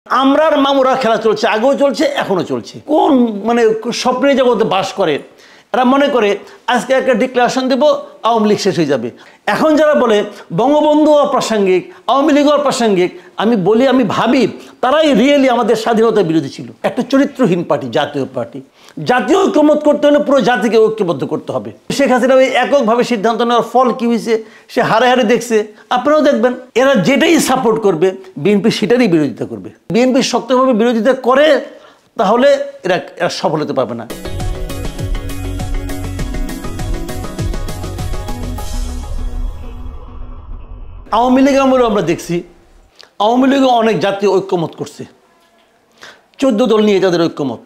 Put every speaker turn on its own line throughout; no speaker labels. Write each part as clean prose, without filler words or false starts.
আমরার মামুরা খেলা চলছে, আগেও চলছে, এখনো চলছে। কোন মানে স্বপ্নের জগতে বাস করে এরা মনে করে আজকে একটা ডিক্লারেশন দেব, আওয়ামী লীগ শেষ হয়ে যাবে। এখন যারা বলে বঙ্গবন্ধু অপ্রাসঙ্গিক, আওয়ামী লীগ অপ্রাসঙ্গিক, আমি বলি, আমি ভাবি তারাই রিয়েলি আমাদের স্বাধীনতার বিরোধী ছিল। একটা চরিত্রহীন পার্টি, জাতীয় পার্টি। জাতীয় ঐক্যমত করতে হলে পুরো জাতিকে ঐক্যবদ্ধ করতে হবে। শেখ হাসিনা ওই এককভাবে সিদ্ধান্ত নেওয়ার ফল কি হয়েছে সে হারে হারে দেখছে, আপনারাও দেখবেন। এরা যেটাই সাপোর্ট করবে বিএনপি সেটারই বিরোধিতা করবে। বিএনপি শক্তভাবে বিরোধিতা করে তাহলে এরা সফল হতে পারবে না। আওয়ামী লীগ আমলেও আমরা দেখছি আওয়ামী লীগও অনেক জাতীয় ঐক্যমত করছে, 14 দল নিয়ে তাদের ঐক্যমত।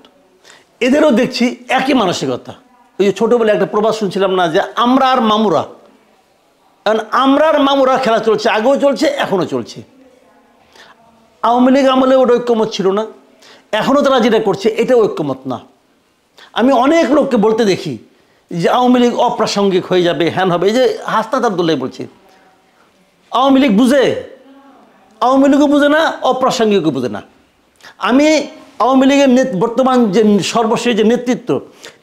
এদেরও দেখছি একই মানসিকতা। ওই যে ছোটোবেলায় একটা প্রবাদ শুনছিলাম না, যে আমরা আর মামুরা। কারণ আমরা আর মামুরা খেলা চলছে, আগেও চলছে, এখনও চলছে। আওয়ামী লীগ আমলে ওটা ঐক্যমত ছিল না, এখনও তারা যেটা করছে এটা ঐক্যমত না। আমি অনেক লোককে বলতে দেখি যে আওয়ামী লীগ অপ্রাসঙ্গিক হয়ে যাবে, হ্যান হবে। এই যে হাসনাত আব্দুল্লাহ বলছে আওয়ামী লীগ বুঝে, আওয়ামী লীগও বুঝে না, অপ্রাসঙ্গিকও বুঝে না। আমি আওয়ামী লীগের বর্তমান যে সর্বশেষ যে নেতৃত্ব,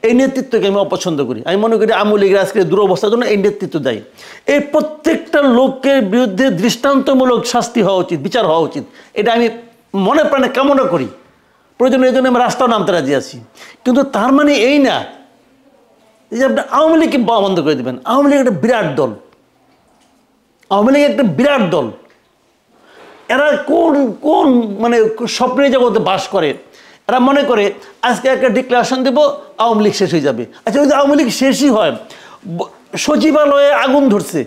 এই নেতৃত্বকে আমি অপছন্দ করি। আমি মনে করি আওয়ামী লীগের আজকে দুরবস্থার জন্য এই নেতৃত্ব দায়ী। এই প্রত্যেকটা লোকের বিরুদ্ধে দৃষ্টান্তমূলক শাস্তি হওয়া উচিত, বিচার হওয়া উচিত। এটা আমি মনে প্রাণে কামনা করি। প্রয়োজনে এই জন্য আমি রাস্তাও নামতে রাজি আছি। কিন্তু তার মানে এই না যে আপনি আওয়ামী লীগকে বন্ধ করে দেবেন। আওয়ামী লীগ একটা বিরাট দল, আওয়ামী লীগ একটা বিরাট দল। এরা কোন কোন মানে স্বপ্নের জগতে বাস করে এরা মনে করে আজকে একটা ডিক্লারেশন দেব, আওয়ামী লীগ শেষ হয়ে যাবে। আচ্ছা, যদি আওয়ামী লীগ শেষই হয়, সচিবালয়ে আগুন ধরছে,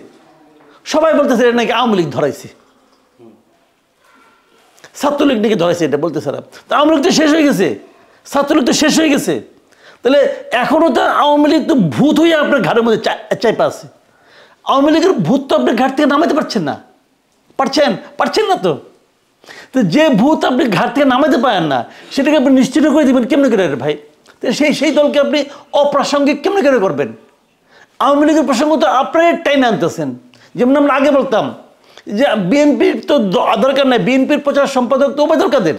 সবাই বলতেছে এটা নাকি আওয়ামী লীগ ধরাইছে, ছাত্রলীগ নাকি ধরাইছে, এটা বলতেছে। তা আওয়ামী লীগ তো শেষ হয়ে গেছে, ছাত্রলীগ তো শেষ হয়ে গেছে। তাহলে এখনও তো আওয়ামী লীগ তো ভূত হয়ে আপনার ঘাড়ের মধ্যে চাইপা আছে। আওয়ামী লীগের ভূত তো আপনি ঘাট থেকে নামাতে পারছেন না, পারছেন না। তো যে ভূত আপনি ঘাট থেকে নামাতে পারেন না, সেটাকে আপনি নিশ্চিত করে দেবেন কেমনে করে ভাই? তো সেই দলকে আপনি অপ্রাসঙ্গিক কেমনে করে করবেন? আওয়ামী লীগের প্রসঙ্গ তো আপনারাই টাইনে আনতেছেন। যেমন আমরা আগে বলতাম যে বিএনপির তো দরকার নাই, বিএনপির প্রচার সম্পাদক তো ওবায়দুল কাদের,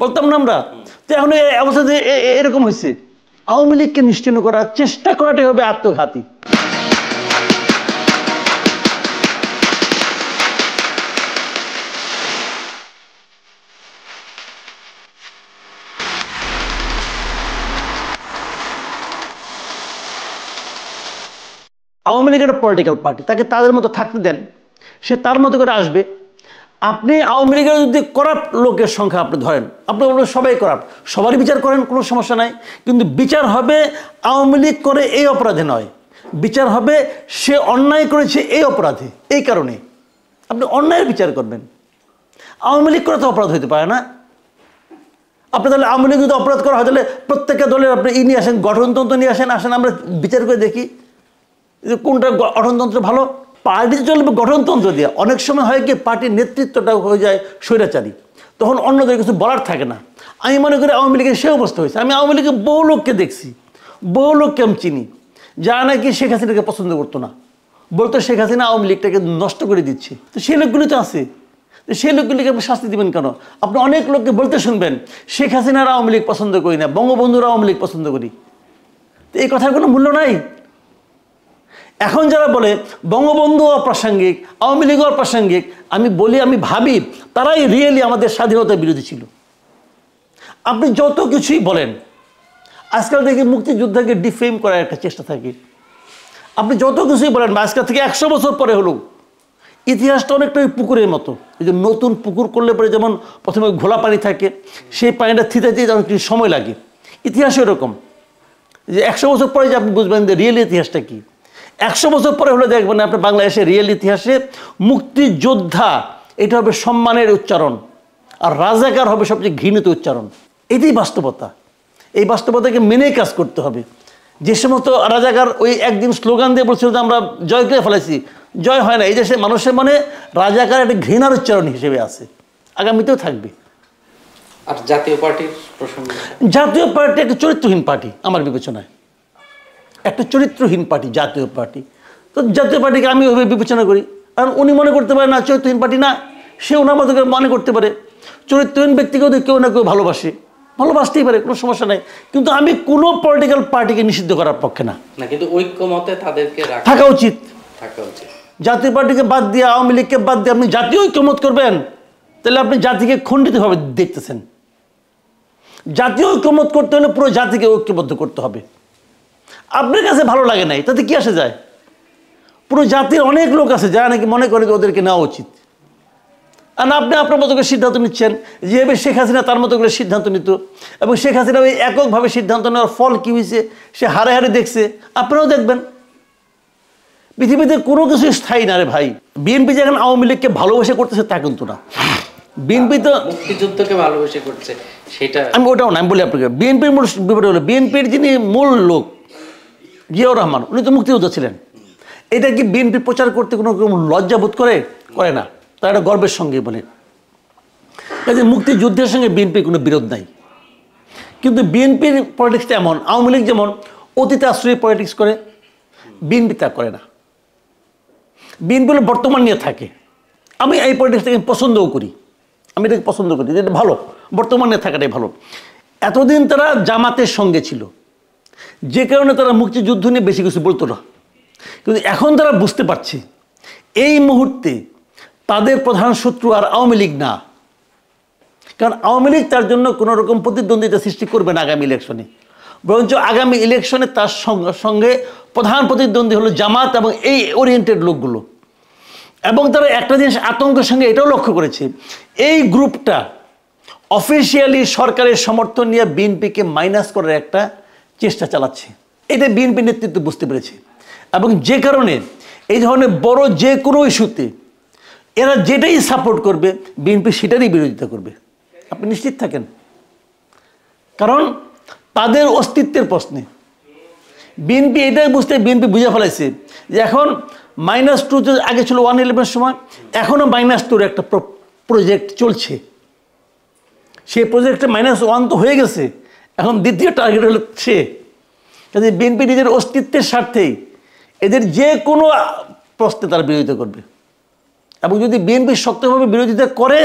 বলতাম না আমরা। তো এখন এই অবস্থা এরকম হয়েছে। আওয়ামী লীগকে নিশ্চিন্ন করার চেষ্টা করাটাই হবে আত্মঘাতী। আওয়ামী লীগ একটা পলিটিক্যাল পার্টি, তাকে তাদের মতো থাকতে দেন, সে তার মতো করে আসবে। আপনি আওয়ামী লীগের যদি করাপ্ট লোকের সংখ্যা আপনি ধরেন, আপনি সবাই করাপ্ট, সবারই বিচার করেন, কোনো সমস্যা নাই। কিন্তু বিচার হবে আওয়ামী লীগ করে এই অপরাধে নয়, বিচার হবে সে অন্যায় করেছে এই অপরাধে। এই কারণে আপনি অন্যায়ের বিচার করবেন। আওয়ামী লীগ করে তো অপরাধ হতে পারে না। আপনি তাহলে আওয়ামী লীগ যদি অপরাধ করা হয়, তাহলে প্রত্যেকটা দলের আপনি নিয়ে আসেন, গঠনতন্ত্র নিয়ে আসেন, আমরা বিচার করে দেখি যে কোনটা গঠনতন্ত্র ভালো। পার্টি চলবে গঠনতন্ত্র দিয়ে। অনেক সময় হয় কি, পার্টির নেতৃত্বটা হয়ে যায় স্বৈরাচারী, তখন অন্যদের কিছু বলার থাকে না। আমি মনে করি আওয়ামী লীগের সে অবস্থা হয়েছে। আমি আওয়ামী লীগের বহু লোককে দেখছি, বহু লোককে আমি চিনি, যারা নাকি শেখ হাসিনাকে পছন্দ করতো না, বলতো শেখ হাসিনা আওয়ামী লীগটাকে নষ্ট করে দিচ্ছে। তো সেই লোকগুলি তো আছে, তো সেই লোকগুলিকে আপনি শাস্তি দেবেন কেন? আপনি অনেক লোককে বলতে শুনবেন শেখ হাসিনার আওয়ামী লীগ পছন্দ করি না, বঙ্গবন্ধুর আওয়ামী লীগ পছন্দ করি। তো এই কথার কোনো মূল্য নাই। এখন যারা বলে বঙ্গবন্ধু অপ্রাসঙ্গিক, আওয়ামী লীগ অপ্রাসঙ্গিক, আমি বলি, আমি ভাবি তারাই রিয়েলি আমাদের স্বাধীনতার বিরোধী ছিল। আপনি যত কিছুই বলেন, আজকাল দেখি মুক্তিযোদ্ধাকে ডিফেম করার একটা চেষ্টা থাকে। আপনি যত কিছুই বলেন, আজকাল থেকে 100 বছর পরে হলেও ইতিহাসটা অনেকটা ওই পুকুরের মতো। এই যে নতুন পুকুর করলে পরে যেমন প্রথমে ঘোলা পানি থাকে, সেই পানিটা থিতাতে অনেক সময় লাগে। ইতিহাস এরকম যে 100 বছর পরে যে আপনি বুঝবেন যে রিয়েল ইতিহাসটা কী। 100 বছর পরে হলে দেখবেন আপনার বাংলাদেশের রিয়েল ইতিহাসে মুক্তিযোদ্ধা এটা হবে সম্মানের উচ্চারণ, আর রাজাকার হবে সবচেয়ে ঘৃণিত উচ্চারণ। এটাই বাস্তবতা। এই বাস্তবতাকে মেনে কাজ করতে হবে। যে সমস্ত রাজাকার ওই একদিন স্লোগান দিয়ে বলছিল যে আমরা জয় করে ফেলেছি, জয় হয় না। এই দেশে মানুষের মনে রাজাকার একটা ঘৃণার উচ্চারণ হিসেবে আছে, আগামীতেও থাকবে।
আর জাতীয় পার্টির প্রসঙ্গে,
জাতীয় পার্টি একটা চরিত্রহীন পার্টি আমার বিবেচনায়, একটা চরিত্রহীন পার্টি জাতীয় পার্টি। তো জাতীয় পার্টিকে আমি ওইভাবে বিবেচনা করি। কারণ উনি মনে করতে পারে না চরিত্রহীন পার্টি না, সে ওনার মতো মনে করতে পারে। চরিত্রহীন ব্যক্তিকেও কেউ না কেউ ভালোবাসতেই পারে, কোনো সমস্যা নাই। কিন্তু আমি কোনো পলিটিক্যাল পার্টিকে নিষিদ্ধ করার পক্ষে না।
কিন্তু ঐক্যমতে তাদেরকে
থাকা উচিত।
থাকা উচিত।
জাতীয় পার্টিকে বাদ দিয়ে, আওয়ামী লীগকে বাদ দিয়ে আপনি জাতীয় ঐক্যমত করবেন, তাহলে আপনি জাতিকে খণ্ডিতভাবে দেখতেছেন। জাতীয় ঐক্যমত করতে হলে পুরো জাতিকে ঐক্যবদ্ধ করতে হবে। আপনার কাছে ভালো লাগে নাই, তাতে কি আসে যায়? পুরো জাতির অনেক লোক আছে যারা নাকি মনে করে যে ওদেরকে নেওয়া উচিত। আর আপনি আপনার মতো করে সিদ্ধান্ত নিচ্ছেন, যেভাবে শেখ হাসিনা তার মতো করে সিদ্ধান্ত নিত, এবং শেখ হাসিনা ওই এককভাবে সিদ্ধান্ত নেওয়ার ফল কী হয়েছে সে হারে হারে দেখছে, আপনারাও দেখবেন। পৃথিবীতে কোনো কিছু স্থায়ী না রে ভাই। বিএনপি যেখানে আওয়ামী লীগকে ভালোবেসে করতেছে তা কিন্তু না। বিএনপি তো
মুক্তিযুদ্ধকে ভালোবেসে করছে, সেটা
আমি ওটাও না, আমি বলি আপনাকে। বিএনপির মূল ব্যাপারটা হলো, বিএনপির যিনি মূল লোক জিয়াউর রহমান, উনি তো মুক্তিযোদ্ধা ছিলেন। এটা কি বিএনপি প্রচার করতে কোনো লজ্জা বোধ করে না? তারা এটা গর্বের সঙ্গে বলে। কাজে মুক্তিযুদ্ধের সঙ্গে বিএনপির কোনো বিরোধ নাই। কিন্তু বিএনপির পলিটিক্সটা এমন, আওয়ামী লীগ যেমন অতীতে আশ্রয়ী পলিটিক্স করে, বিএনপি তা করে না। বিএনপি হলো বর্তমান নিয়ে থাকে। আমি এই পলিটিক্সটাকে পছন্দও করি, আমি এটাকে পছন্দ করি, যেটা ভালো, বর্তমান নিয়ে থাকাটাই ভালো। এতদিন তারা জামাতের সঙ্গে ছিল, যে কারণে তারা মুক্তিযুদ্ধ নিয়ে বেশি কিছু বলতো না। কিন্তু এখন তারা বুঝতে পারছে এই মুহূর্তে তাদের প্রধান শত্রু আর আওয়ামী লীগ না। কারণ আওয়ামী লীগ তার জন্য কোনো রকম প্রতিদ্বন্দ্বিতা সৃষ্টি করবে না আগামী ইলেকশনে, বরঞ্চ আগামী ইলেকশনে তার সঙ্গে প্রধান প্রতিদ্বন্দ্বী হলো জামাত এবং এই ওরিয়েন্টেড লোকগুলো। এবং তারা একটা জিনিস আতঙ্কের সঙ্গে এটাও লক্ষ্য করেছে, এই গ্রুপটা অফিসিয়ালি সরকারের সমর্থন নিয়ে বিএনপিকে মাইনাস করার একটা চেষ্টা চালাচ্ছে। এটা বিএনপি নেতৃত্ব বুঝতে পেরেছে, এবং যে কারণে এই ধরনের বড় যে কোনো ইস্যুতে এরা যেটাই সাপোর্ট করবে, বিএনপি সেটারই বিরোধিতা করবে। আপনি নিশ্চিত থাকেন, কারণ তাদের অস্তিত্বের প্রশ্নে বিএনপি এটাই বিএনপি বুঝে ফেলাইছে যে এখন -2 আগে ছিল 111 সময়, এখনও -2 একটা প্রজেক্ট চলছে। সেই প্রজেক্টে -1 তো হয়ে গেছে, এখন দ্বিতীয় টার্গেট হলো 3। কাজে বিএনপি নিজের অস্তিত্বের স্বার্থেই এদের যে কোনো প্রশ্নে তারা বিরোধিতা করবে, এবং যদি বিএনপি শক্তভাবে বিরোধিতা করে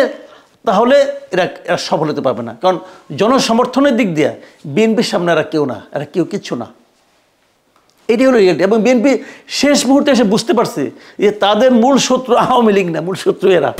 তাহলে এরা সফল হতে পারবে না। কারণ জনসমর্থনের দিক দিয়ে বিএনপির সামনে এরা কেউ না, এরা কিচ্ছু না। এটি হলো রিয়েলিটি। এবং বিএনপি শেষ মুহূর্তে এসে বুঝতে পারছে যে তাদের মূল শত্রু আওয়ামী লীগ না, মূল শত্রু এরা।